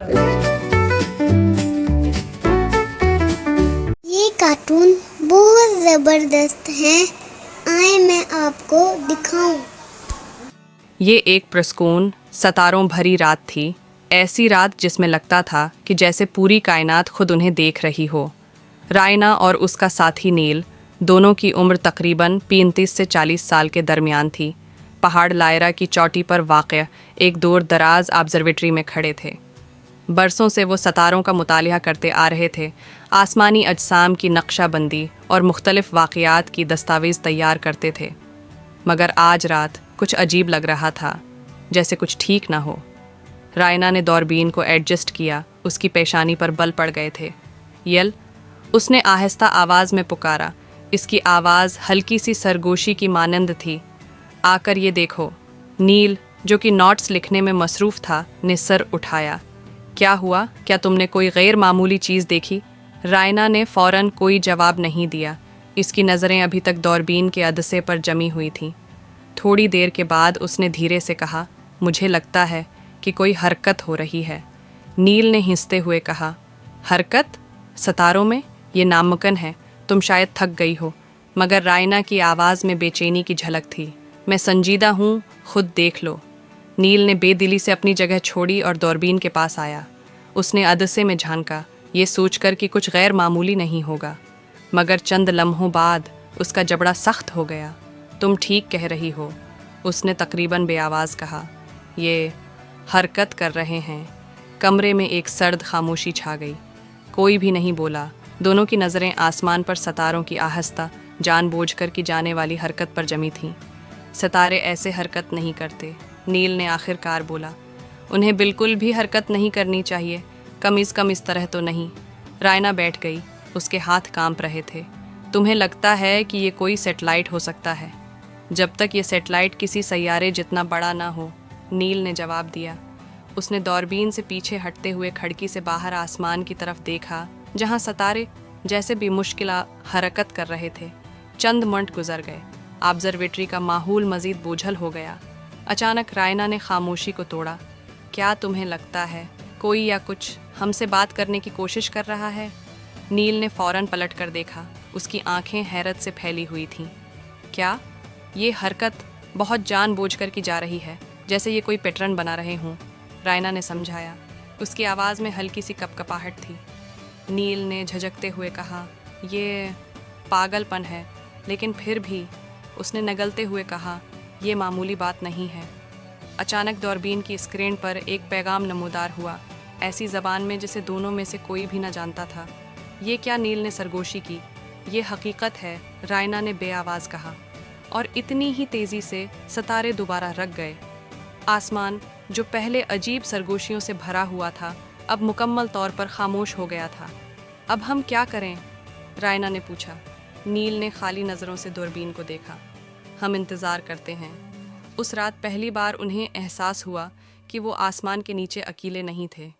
ये कार्टून बहुत जबरदस्त है, आए मैं आपको दिखाऊं। ये एक पुरस्कून सितारों भरी रात थी, ऐसी रात जिसमें लगता था कि जैसे पूरी कायनात खुद उन्हें देख रही हो। रायना और उसका साथी नील, दोनों की उम्र तकरीबन 35 से 40 साल के दरमियान थी, पहाड़ लायरा की चोटी पर वाक़ एक दूर दराज ऑब्जर्वेटरी में खड़े थे। बरसों से वो सितारों का मुतालिया करते आ रहे थे, आसमानी अजसाम की नक्शाबंदी और मुख्तलिफ वाक़यात की दस्तावेज़ तैयार करते थे। मगर आज रात कुछ अजीब लग रहा था, जैसे कुछ ठीक ना हो। रायना ने दौरबीन को एडजस्ट किया, उसकी पेशानी पर बल पड़ गए थे। यल, उसने आहिस्ता आवाज़ में पुकारा। इसकी आवाज़ हल्की सी सरगोशी की मानंद थी। आकर ये देखो। नील, जो कि नोट्स लिखने में मसरूफ़ था, ने सर उठाया। क्या हुआ? क्या तुमने कोई गैर मामूली चीज़ देखी? रायना ने फ़ौरन कोई जवाब नहीं दिया। इसकी नज़रें अभी तक दौरबीन के अदसे पर जमी हुई थीं। थोड़ी देर के बाद उसने धीरे से कहा, मुझे लगता है कि कोई हरकत हो रही है। नील ने हिंसते हुए कहा, हरकत? सितारों में? ये नामुमकिन है, तुम शायद थक गई हो। मगर रायना की आवाज़ में बेचैनी की झलक थी। मैं संजीदा हूँ, खुद देख लो। नील ने बेदिली से अपनी जगह छोड़ी और दौरबीन के पास आया। उसने अदसे में झांका, ये सोचकर कि कुछ गैर मामूली नहीं होगा। मगर चंद लम्हों बाद उसका जबड़ा सख्त हो गया। तुम ठीक कह रही हो, उसने तकरीबन बेआवाज़ कहा। ये हरकत कर रहे हैं। कमरे में एक सर्द खामोशी छा गई। कोई भी नहीं बोला। दोनों की नज़रें आसमान पर सितारों की आहिस्ता जानबूझकर की जाने वाली हरकत पर जमी थीं। सितारे ऐसे हरकत नहीं करते, नील ने आखिरकार बोला। उन्हें बिल्कुल भी हरकत नहीं करनी चाहिए, कम से कम इस तरह तो नहीं। रायना बैठ गई, उसके हाथ कांप रहे थे। तुम्हें लगता है कि ये कोई सेटेलाइट हो सकता है? जब तक ये सेटेलाइट किसी सैयारे जितना बड़ा ना हो, नील ने जवाब दिया। उसने दौरबीन से पीछे हटते हुए खिड़की से बाहर आसमान की तरफ देखा, जहां सितारे जैसे बेमुश्किल हरकत कर रहे थे। चंद मिनट गुजर गए। ऑब्जर्वेटरी का माहौल मजीद बोझल हो गया। अचानक रायना ने खामोशी को तोड़ा। क्या तुम्हें लगता है कोई या कुछ हमसे बात करने की कोशिश कर रहा है? नील ने फौरन पलट कर देखा। उसकी आंखें हैरत से फैली हुई थीं। क्या? ये हरकत बहुत जानबूझकर की जा रही है, जैसे ये कोई पैटर्न बना रहे हों, रायना ने समझाया। उसकी आवाज़ में हल्की सी कपकपाहट थी। नील ने झिझकते हुए कहा, ये पागलपन है, लेकिन फिर भी। उसने नगलते हुए कहा, ये मामूली बात नहीं है। अचानक दौरबीन की स्क्रीन पर एक पैगाम नमूदार हुआ, ऐसी ज़बान में जिसे दोनों में से कोई भी न जानता था। ये क्या? नील ने सरगोशी की। ये हकीकत है, रायना ने बेआवाज़ कहा। और इतनी ही तेज़ी से सितारे दोबारा रख गए। आसमान, जो पहले अजीब सरगोशियों से भरा हुआ था, अब मुकम्मल तौर पर खामोश हो गया था। अब हम क्या करें? रायना ने पूछा। नील ने खाली नज़रों से दूरबीन को देखा। हम इंतज़ार करते हैं। उस रात पहली बार उन्हें एहसास हुआ कि वो आसमान के नीचे अकेले नहीं थे।